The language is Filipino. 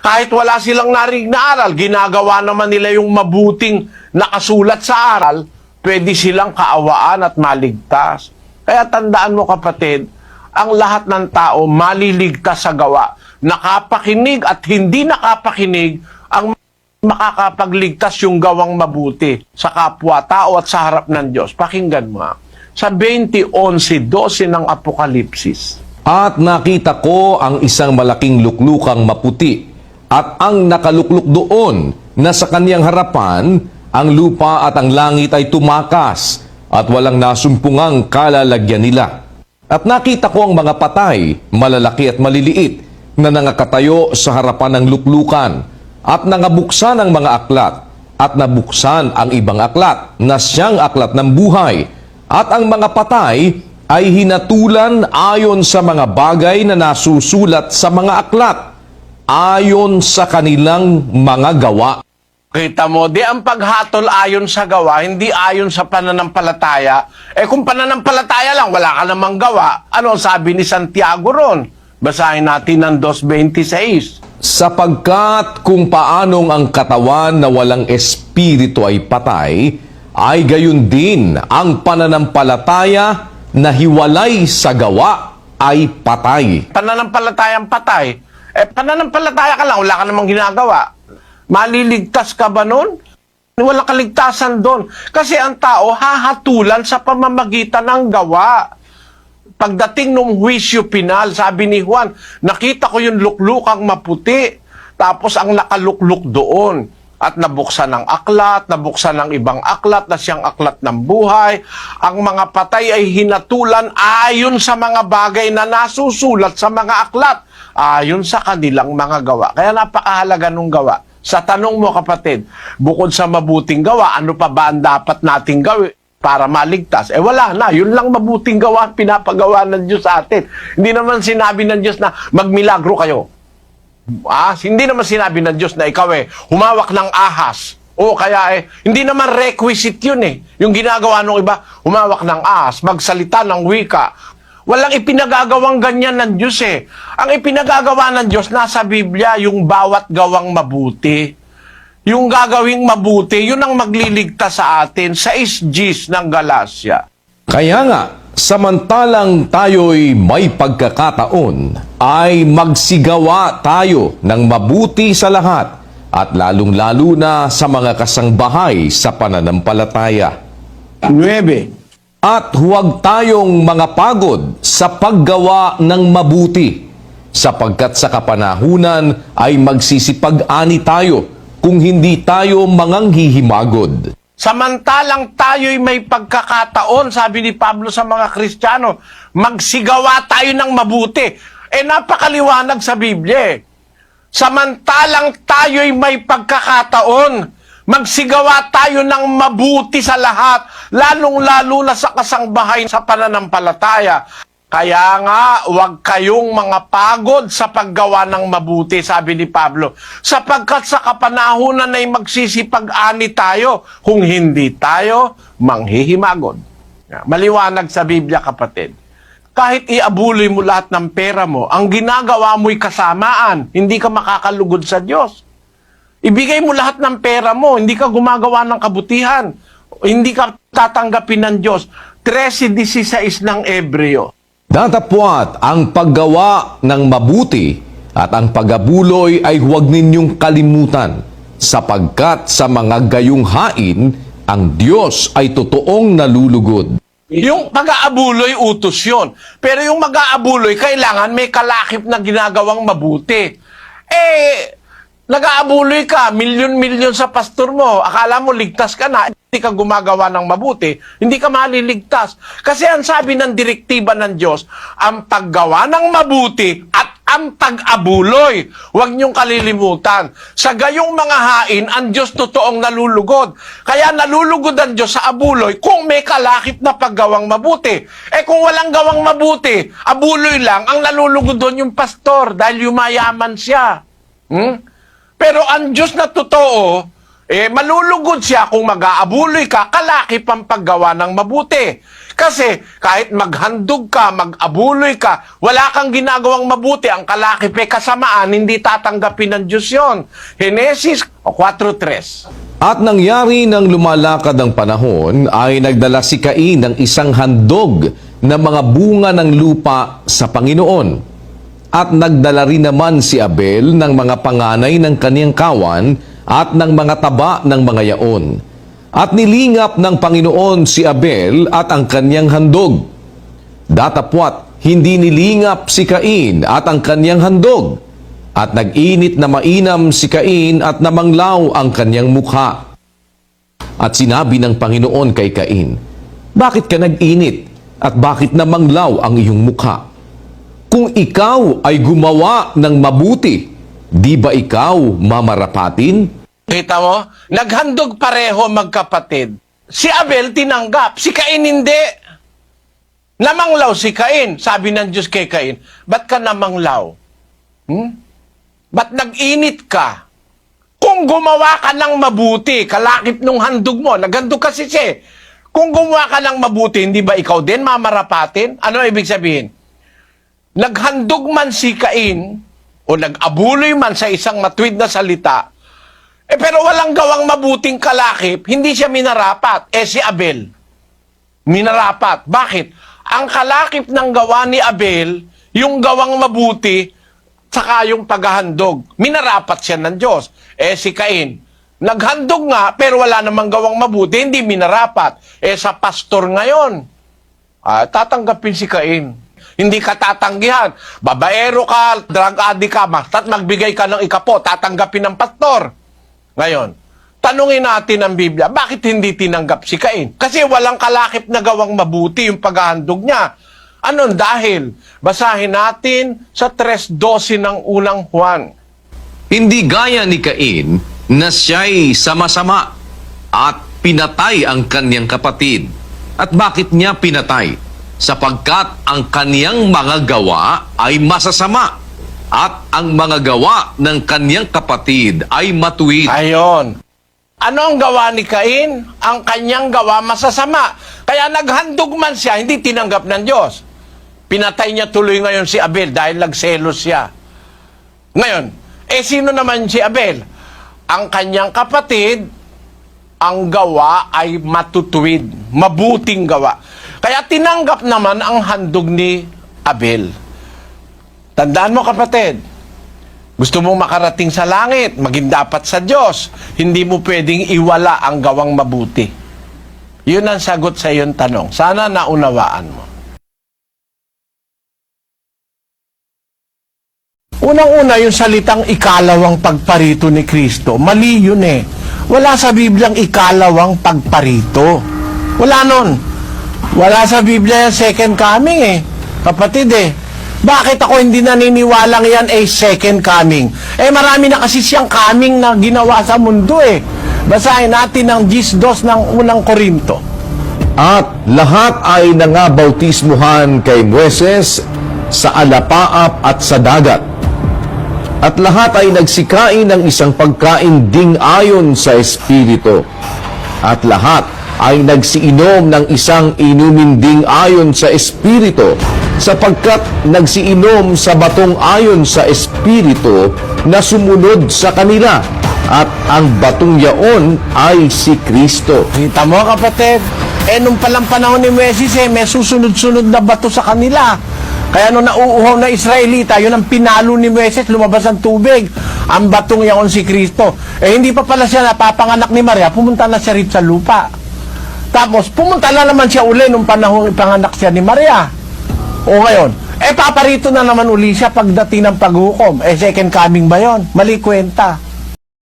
Kahit wala silang narinig na aral, ginagawa naman nila yung mabuting nakasulat sa aral, pwede silang kaawaan at maligtas. Kaya tandaan mo kapatid, ang lahat ng tao maliligtas sa gawa. Nakapakinig at hindi nakapakinig ang makakapagligtas yung gawang mabuti sa kapwa-tao at sa harap ng Diyos. Pakinggan mo sa 20:11-12 ng Apokalipsis. At nakita ko ang isang malaking luklukang maputi, at ang nakalukluk doon na sa kaniyang harapan, ang lupa at ang langit ay tumakas, at walang nasumpungang kalalagyan nila. At nakita ko ang mga patay, malalaki at maliliit, na nangakatayo sa harapan ng luklukan, at nangabuksan ang mga aklat, at nabuksan ang ibang aklat, na siyang aklat ng buhay, at ang mga patay ay hinatulan ayon sa mga bagay na nasusulat sa mga aklat, ayon sa kanilang mga gawa. Kita mo, di ang paghatol ayon sa gawa, hindi ayon sa pananampalataya. Kung pananampalataya lang, wala ka namang gawa. Ano sabi ni Santiago ron? Basahin natin ng 2:26. Sapagkat kung paanong ang katawan na walang espiritu ay patay, ay gayon din ang pananampalataya na hiwalay sa gawa ay patay. Pananampalatayang patay. Pananampalataya ka lang, wala ka namang ginagawa. Maliligtas ka ba nun? Walang kaligtasan doon. Kasi ang tao hahatulan sa pamamagitan ng gawa. Pagdating nung huwisyo pinal, sabi ni Juan, nakita ko yung luklukang maputi. Tapos ang nakalukluk doon. At nabuksan ng aklat, nabuksan ng ibang aklat na siyang aklat ng buhay. Ang mga patay ay hinatulan ayon sa mga bagay na nasusulat sa mga aklat, ayon sa kanilang mga gawa. Kaya napakahalaga nung gawa. Sa tanong mo kapatid, bukod sa mabuting gawa, ano pa ba ang dapat nating gawin para maligtas? Wala na, yun lang mabuting gawa pinapagawa ng Diyos sa atin. Hindi naman sinabi ng Diyos na magmilagro kayo. Hindi naman sinabi ng Diyos na ikaw humawak ng ahas. O kaya hindi naman requisite yun Yung ginagawa ng iba, humawak ng ahas, magsalita ng wika. Walang ipinagagawang ganyan ng Diyos Ang ipinagagawa ng Diyos nasa Biblia, yung bawat gawang mabuti. Yung gagawing mabuti, yun ang magliligtas sa atin sa 6Gs ng Galacia. Kaya nga, samantalang tayo'y may pagkakataon, ay magsigawa tayo ng mabuti sa lahat, at lalong-lalo na sa mga kasangbahay sa pananampalataya. 9. At huwag tayong mga pagod sa paggawa ng mabuti, sapagkat sa kapanahunan ay magsisipag-ani tayo kung hindi tayo manganghihimagod. Samantalang tayo'y may pagkakataon, sabi ni Pablo sa mga Kristiyano, magsigawa tayo ng mabuti. Napakaliwanag sa Biblia. Samantalang tayo'y may pagkakataon, magsigawa tayo ng mabuti sa lahat, lalong-lalo na sa kasangbahay sa pananampalataya. Kaya nga, huwag kayong mga pagod sa paggawa ng mabuti, sabi ni Pablo. Sapagkat sa kapanahunan ay magsisipag-ani tayo kung hindi tayo manghihimagod. Maliwanag sa Biblia, kapatid. Kahit iabuloy mo lahat ng pera mo, ang ginagawa mo'y kasamaan, hindi ka makakalugod sa Diyos. Ibigay mo lahat ng pera mo, hindi ka gumagawa ng kabutihan, hindi ka tatanggapin ng Diyos. 13:16 ng Ebreo. Datapwat ang paggawa ng mabuti at ang pag-abuloy ay huwag ninyong kalimutan, sapagkat sa mga gayong hain, ang Diyos ay totoong nalulugod. Yung pag-aabuloy, utos yun. Pero yung mag-aabuloy, kailangan may kalakip na ginagawang mabuti. Nag-aabuloy ka, milyon-milyon sa pastor mo, akala mo ligtas ka na, hindi ka gumagawa ng mabuti, hindi ka maliligtas. Kasi ang sabi ng direktiba ng Diyos, ang paggawa ng mabuti at ang pag-abuloy. Huwag niyong kalilimutan. Sa gayong mga hain, ang Diyos totoong nalulugod. Kaya nalulugod ang Diyos sa abuloy kung may kalakip na paggawang mabuti. Kung walang gawang mabuti, abuloy lang, ang nalulugod doon yung pastor dahil yumayaman siya. Pero ang Diyos na totoo, malulugod siya kung mag-aabuloy ka, kalaki pang paggawa ng mabuti. Kasi kahit maghandog ka, mag-abuloy ka, wala kang ginagawang mabuti, ang kalaki pe kasamaan, hindi tatanggapin ng Diyos yun. Henesis 4:3. At nangyari nang lumalakad ang panahon ay nagdala si Cain ng isang handog na mga bunga ng lupa sa Panginoon. At nagdala rin naman si Abel ng mga panganay ng kaniyang kawan at ng mga taba ng mga yaon. At nilingap ng Panginoon si Abel at ang kaniyang handog. Datapwat, hindi nilingap si Cain at ang kaniyang handog. At nag-init na mainam si Cain at namanglaw ang kaniyang mukha. At sinabi ng Panginoon kay Cain, "Bakit ka nag-init at bakit namanglaw ang iyong mukha? Kung ikaw ay gumawa ng mabuti, di ba ikaw mamarapatin?" Kita mo? Naghandog pareho magkapatid. Si Abel tinanggap, si Cain hindi. Namanglaw si Cain. Sabi ng Diyos kay Cain, "Ba't ka namanglaw? Ba't nag-init ka? Kung gumawa ka ng mabuti, kalakip nung handog mo, naghandog kasi siya. Kung gumawa ka ng mabuti, hindi ba ikaw din mamarapatin?" Ano ibig sabihin? Naghandog man si Cain o nag-abuloy man sa isang matuwid na salita, pero walang gawang mabuting kalakip, hindi siya minarapat. Si Abel, minarapat. Bakit? Ang kalakip ng gawa ni Abel, yung gawang mabuti, saka yung paghahandog. Minarapat siya ng Diyos. Si Cain, naghandog nga, pero wala namang gawang mabuti, hindi minarapat. Sa pastor ngayon, tatanggapin si Cain. Hindi ka tatanggihan. Babaero ka, drug addict ka, basta't magbigay ka ng ikapo, tatanggapin ng pastor. Ngayon, tanungin natin ang Biblia, bakit hindi tinanggap si Cain? Kasi walang kalakip na gawang mabuti yung paghahandog niya. Anong dahil? Basahin natin sa 3:12 ng unang Juan. Hindi gaya ni Cain na siya'y sama-sama at pinatay ang kaniyang kapatid. At bakit niya pinatay? Sapagkat ang kaniyang mga gawa ay masasama at ang mga gawa ng kaniyang kapatid ay matuwid. Ayon. Ano ang gawa ni Cain? Ang kanyang gawa masasama. Kaya naghandog man siya, hindi tinanggap ng Diyos. Pinatay niya tuloy ngayon si Abel dahil nagselos siya. Ngayon, sino naman si Abel? Ang kanyang kapatid, ang gawa ay matutuwid, mabuting gawa. Kaya tinanggap naman ang handog ni Abel. Tandaan mo kapatid, gusto mong makarating sa langit, maging dapat sa Diyos, hindi mo pwedeng iwala ang gawang mabuti. Yun ang sagot sa iyong tanong. Sana naunawaan mo. Unang-una, yung salitang ikalawang pagparito ni Kristo, mali yun eh. Wala sa Bibliang ikalawang pagparito. Wala nun. Wala sa Biblia yung second coming eh. Kapatid eh. Bakit ako hindi naniniwalang yan second coming? Marami na kasi siyang coming na ginawa sa mundo eh. Basahin natin ang 10:2 ng unang Korinto. At lahat ay nangabautismuhan kay Moises sa alapaap at sa dagat. At lahat ay nagsikain ng isang pagkain ding ayon sa Espiritu. At lahat ay nagsiinom ng isang inumin ding ayon sa Espiritu, sapagkat nagsiinom sa batong ayon sa Espiritu na sumunod sa kanila, at ang batong yaon ay si Kristo. Kita mo kapatid, nung palang panahon ni Moises may susunod-sunod na bato sa kanila. Kaya nung nauuhaw na Israelita, yun ang pinalo ni Moises, lumabas ang tubig. Ang batong yaon si Kristo. Hindi pa pala siya napapanganak ni Maria, pumunta na siya rito sa lupa. Tapos, pumunta na naman siya uli nung panahon ipanganak siya ni Maria. O ngayon, paparito na naman uli siya pagdating ng paghukom. Second coming ba yon? Mali kwenta.